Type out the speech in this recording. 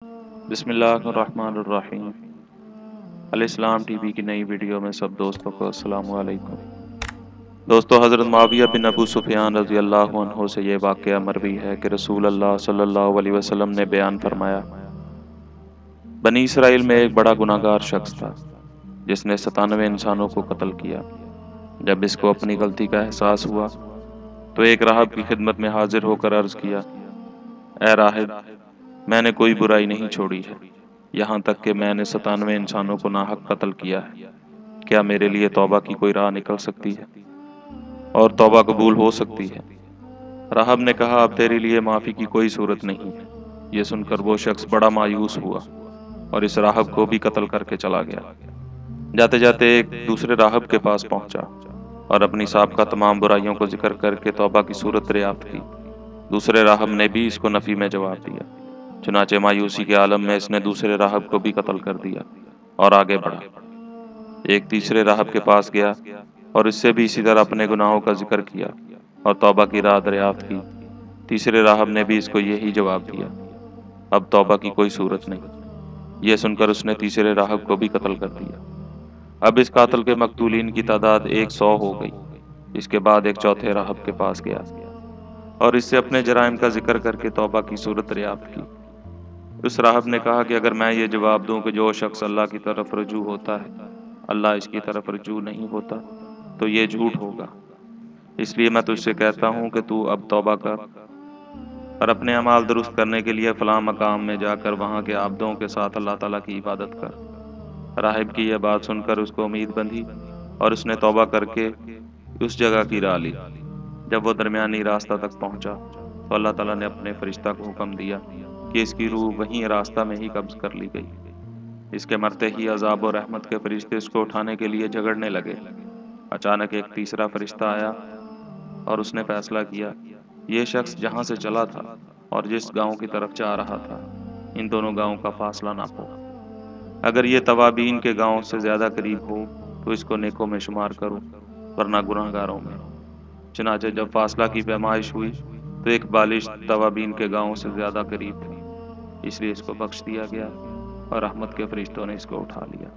بسم اللہ الرحمن الرحیم۔ الاسلام ٹی وی کی نئی ویڈیو میں سب دوستوں کو السلام علیکم۔ دوستو، حضرت معاویہ بن ابو سفیان رضی اللہ عنہ سے یہ واقعہ مروی ہے کہ رسول اللہ صلی اللہ علیہ وسلم نے بیان فرمایا، بنی اسرائیل میں ایک بڑا گناہگار شخص تھا جس نے 97 انسانوں کو قتل کیا۔ جب اس کو اپنی غلطی کا احساس ہوا تو ایک راہب کی خدمت میں حاضر ہو کر عرض کیا، اے راہب، میں نے کوئی برائی نہیں چھوڑی ہے، یہاں تک کہ میں نے 97 انسانوں کو ناحق قتل کیا ہے۔ کیا میرے لیے توبہ کی کوئی راہ نکل سکتی ہے اور توبہ قبول ہو سکتی ہے؟ راہب نے کہا، اب تیرے لیے معافی کی کوئی صورت نہیں ہے۔ یہ سن کر وہ شخص بڑا مایوس ہوا اور اس راہب کو بھی قتل کر کے چلا گیا۔ جاتے جاتے ایک دوسرے راہب کے پاس پہنچا اور اپنی سابقہ تمام برائیوں کو ذکر کر کے توبہ کی صورت دریافت کی۔ دوسرے راہب نے بھی اس کو نفی میں جواب دیا۔ چنانچہ مایوسی کے عالم میں اس نے دوسرے راہب کو بھی قتل کر دیا اور آگے بڑھا۔ ایک تیسرے راہب کے پاس گیا اور اس سے بھی اسی طرح اپنے گناہوں کا ذکر کیا اور توبہ کی راہ دریافت کی۔ تیسرے راہب نے بھی اس کو یہی جواب دیا، اب توبہ کی کوئی صورت نہیں۔ یہ سن کر اس نے تیسرے راہب کو بھی قتل کر دیا۔ اب اس قاتل کے مقتولین کی تعداد 100 ہو گئی۔ اس کے بعد ایک چوتھے راہب کے پاس گیا اور اس سے اپنے جرائم کا ذکر کر کے توبہ کی صورت دریافت کی۔ اس راہب نے کہا کہ اگر میں یہ جواب دوں کہ جو شخص اللہ کی طرف رجوع ہوتا ہے اللہ اس کی طرف رجوع نہیں ہوتا تو یہ جھوٹ ہوگا، اس لیے میں تجھ سے کہتا ہوں کہ تو اب توبہ کر اور اپنے اعمال درست کرنے کے لیے فلاں مقام میں جا کر وہاں کے عابدوں کے ساتھ اللہ تعالیٰ کی عبادت کر۔ راہب کی یہ بات سن کر اس کو امید بندھی اور اس نے توبہ کر کے اس جگہ کی راہ لی۔ جب وہ درمیانی راستہ تک پہنچا تو اللہ تعالیٰ نے اپنے فرشتہ کو حکم دیا کہ اس کی روح وہیں راستہ میں ہی قبض کر لی گئی۔ اس کے مرتے ہی عذاب و رحمت کے فرشتے اس کو اٹھانے کے لیے جھگڑنے لگے۔ اچانک ایک تیسرا فرشتہ آیا اور اس نے فیصلہ کیا، یہ شخص جہاں سے چلا تھا اور جس گاؤں کی طرف جا رہا تھا ان دونوں گاؤں کا فاصلہ ناپو۔ اگر یہ توابین کے گاؤں سے زیادہ قریب ہو تو اس کو نیکوں میں شمار کرو ورنہ گناہگاروں میں۔ چنانچہ جب فاصلہ کی پیمائش ہوئی تو ایک بالشت توابین کے گاؤں سے زیادہ قریب تھی، اس لیے اس کو بخش دیا گیا اور رحمت کے فرشتوں نے اس کو اٹھا لیا۔